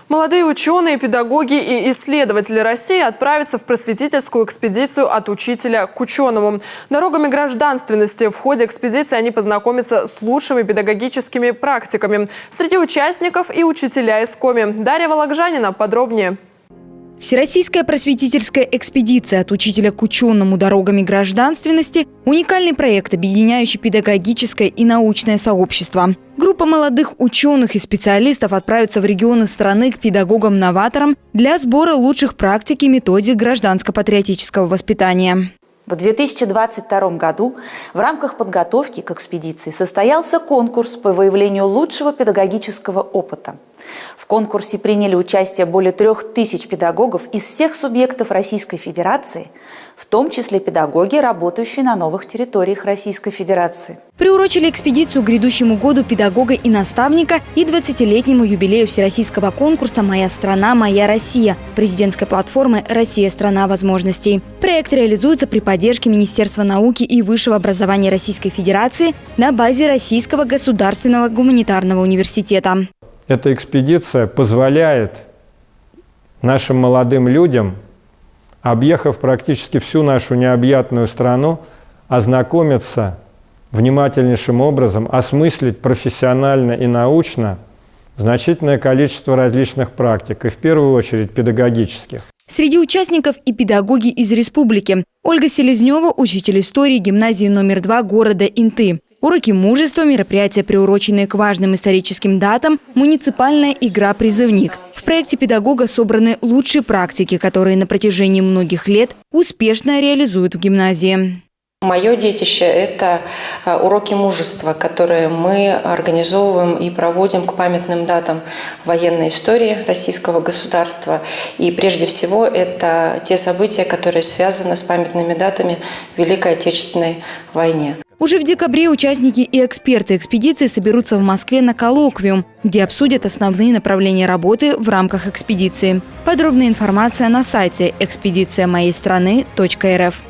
Молодые ученые, педагоги и исследователи России отправятся в просветительскую экспедицию «От учителя к ученому». Дорогами гражданственности в ходе экспедиции они познакомятся с лучшими педагогическими практиками. Среди участников и учителя из Коми. Дарья Вологжанина подробнее. Всероссийская просветительская экспедиция «От учителя к ученому. Дорогами гражданственности» – уникальный проект, объединяющий педагогическое и научное сообщество. Группа молодых ученых и специалистов отправится в регионы страны к педагогам-новаторам для сбора лучших практик и методик гражданско-патриотического воспитания. В 2022 году в рамках подготовки к экспедиции состоялся конкурс по выявлению лучшего педагогического опыта. В конкурсе приняли участие более 3000 педагогов из всех субъектов Российской Федерации, в том числе педагоги, работающие на новых территориях Российской Федерации. Приурочили экспедицию к грядущему году педагога и наставника и 20-летнему юбилею всероссийского конкурса «Моя страна, моя Россия» президентской платформы «Россия – страна возможностей». Проект реализуется при поддержке Министерства науки и высшего образования Российской Федерации на базе Российского государственного гуманитарного университета. Эта экспедиция позволяет нашим молодым людям, объехав практически всю нашу необъятную страну, ознакомиться внимательнейшим образом, осмыслить профессионально и научно значительное количество различных практик, и в первую очередь педагогических. Среди участников и педагоги из республики. Ольга Селезнева – учитель истории гимназии номер 2 города Инты. Уроки мужества, мероприятия, приуроченные к важным историческим датам, муниципальная игра «Призывник». В проекте педагога собраны лучшие практики, которые на протяжении многих лет успешно реализуют в гимназии. Мое детище – это уроки мужества, которые мы организовываем и проводим к памятным датам военной истории российского государства. И прежде всего это те события, которые связаны с памятными датами Великой Отечественной войны. Уже в декабре участники и эксперты экспедиции соберутся в Москве на коллоквиум, где обсудят основные направления работы в рамках экспедиции. Подробная информация на сайте экспедициямоейстраны.рф.